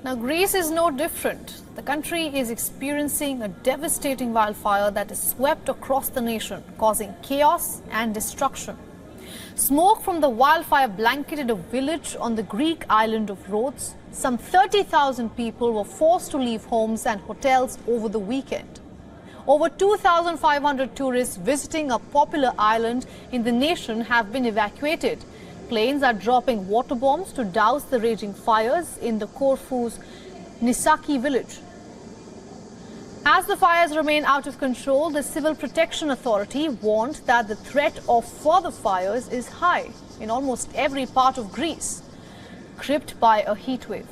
Now, Greece is no different. The country is experiencing a devastating wildfire that has swept across the nation, causing chaos and destruction. Smoke from the wildfire blanketed a village on the Greek island of Rhodes. Some 30,000 people were forced to leave homes and hotels over the weekend. Over 2,500 tourists visiting a popular island in the nation have been evacuated. Planes are dropping water bombs to douse the raging fires in the Corfu's Nisaki village. As the fires remain out of control, the Civil Protection Authority warned that the threat of further fires is high in almost every part of Greece, gripped by a heat wave.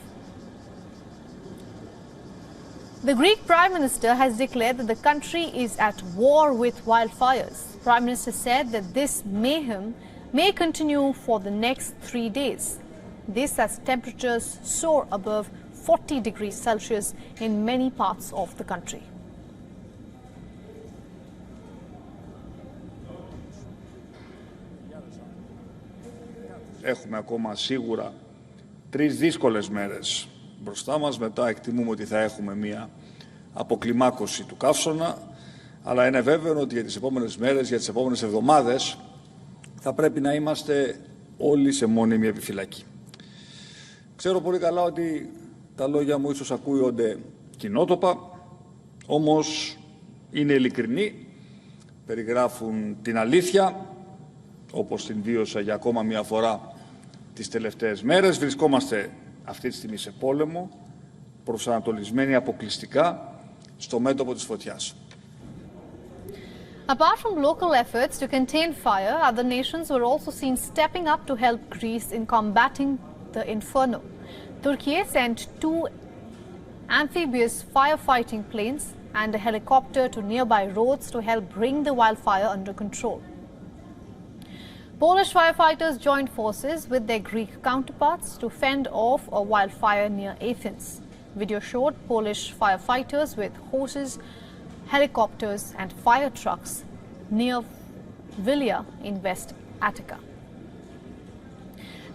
The Greek Prime Minister has declared that the country is at war with wildfires. The Prime Minister said that this mayhem may continue for the next 3 days. This as temperatures soar above 40 degrees Celsius in many parts of the country. Έχουμε ακόμα σίγουρα 3 δύσκολες μέρες μπροστά μας. Μετά εκτιμούμε ότι θα έχουμε μια αποκλιμάκωση του καύσωνα. Αλλά είναι βέβαιο ότι για τις επόμενες μέρες, για τις επόμενες εβδομάδες, θα πρέπει να είμαστε όλοι σε μόνιμη επιφυλακή. Ξέρω πολύ καλά ότι τα λόγια μου ίσως ακούγονται κοινότοπα, όμως είναι ειλικρινή, περιγράφουν την αλήθεια, όπως την βίωσα για ακόμα μια φορά τις τελευταίες μέρες. Βρισκόμαστε αυτή τη στιγμή σε πόλεμο, προσανατολισμένοι αποκλειστικά στο μέτωπο της φωτιάς. Apart from local efforts to contain fire, other nations were also seen stepping up to help Greece in combating the inferno. Turkey sent 2 amphibious firefighting planes and a helicopter to nearby Rhodes to help bring the wildfire under control. Polish firefighters joined forces with their Greek counterparts to fend off a wildfire near Athens. Video showed Polish firefighters with hoses, helicopters and fire trucks near Vilia in West Attica.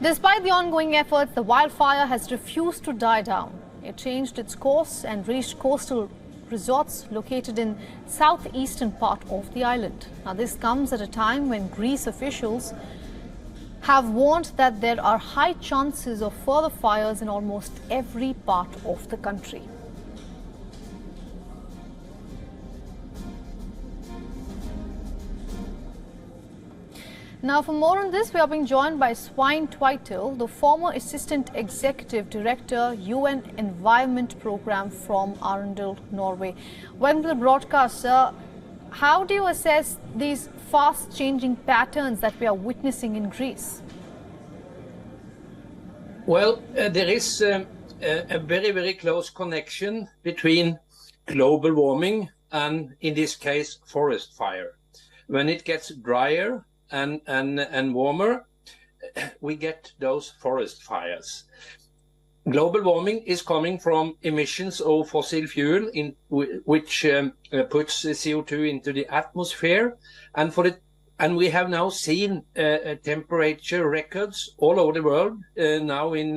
Despite the ongoing efforts, the wildfire has refused to die down. It changed its course and reached coastal resorts located in southeastern part of the island. Now, this comes at a time when Greece officials have warned that there are high chances of further fires in almost every part of the country. Now, for more on this, we are being joined by Svein Twitel, the former Assistant Executive Director, UN Environment Program from Arendal, Norway. Welcome to the broadcast, sir. How do you assess these fast-changing patterns that we are witnessing in Greece? Well, there is a very, very close connection between global warming and, in this case, forest fire. When it gets drier and warmer, we get those forest fires. Global warming is coming from emissions of fossil fuel, which puts CO2 into the atmosphere, and we have now seen temperature records all over the world now in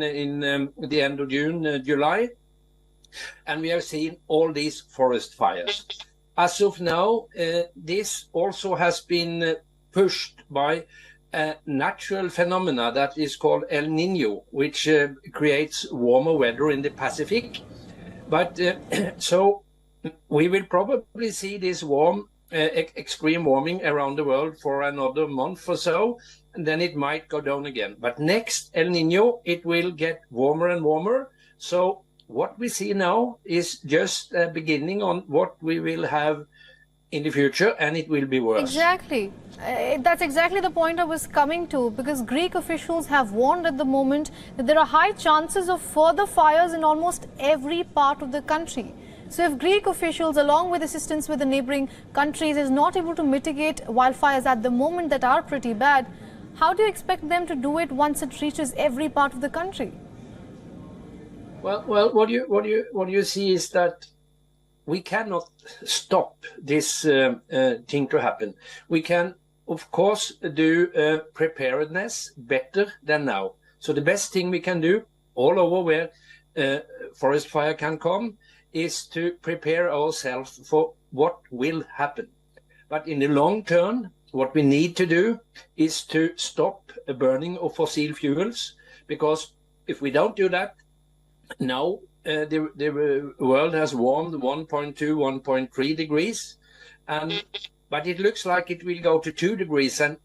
the end of June, July, and we have seen all these forest fires. As of now, this also has been pushed by a natural phenomena that is called El Niño, which creates warmer weather in the Pacific. But so we will probably see this extreme warming around the world for another month or so, and then it might go down again. But next El Niño, it will get warmer and warmer. So what we see now is just a beginning on what we will have in the future, and it will be worse. Exactly. That's exactly the point I was coming to, because Greek officials have warned at the moment that there are high chances of further fires in almost every part of the country. So if Greek officials, along with assistance with the neighboring countries, is not able to mitigate wildfires at the moment that are pretty bad, how do you expect them to do it once it reaches every part of the country? Well, what you see is that we cannot stop this thing to happen. We can, of course, do preparedness better than now. So the best thing we can do all over where forest fire can come is to prepare ourselves for what will happen. But in the long term, what we need to do is to stop the burning of fossil fuels, because if we don't do that, now the world has warmed 1.2, 1.3 degrees, but it looks like it will go to 2 degrees and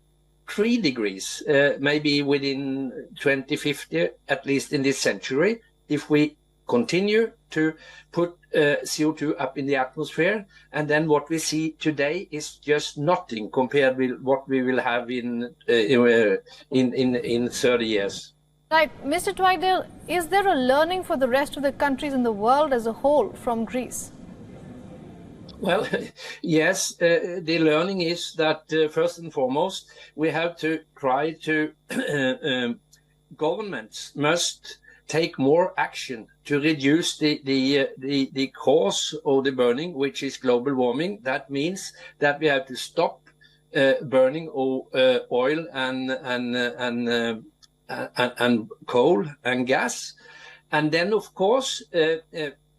3 degrees, maybe within 2050, at least in this century, if we continue to put CO2 up in the atmosphere. And then what we see today is just nothing compared with what we will have in 30 years. Right. Mr. Twiddle, is there a learning for the rest of the countries in the world as a whole from Greece? Well, yes, the learning is that first and foremost, we have to try to, governments must take more action to reduce the cause of the burning, which is global warming. That means that we have to stop burning of oil and coal and gas. And then, of course,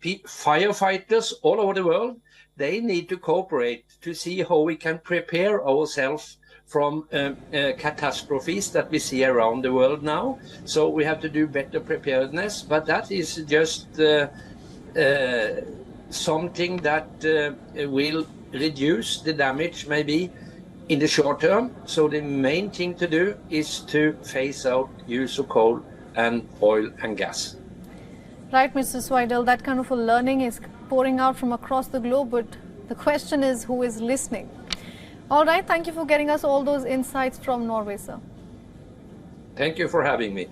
firefighters all over the world, they need to cooperate to see how we can prepare ourselves from catastrophes that we see around the world now. So we have to do better preparedness, but that is just something that will reduce the damage maybe in the short term. So the main thing to do is to phase out use of coal and oil and gas. Right, Mr. Swidel, that kind of a learning is pouring out from across the globe, but the question is who is listening? All right, thank you for getting us all those insights from Norway, sir. Thank you for having me.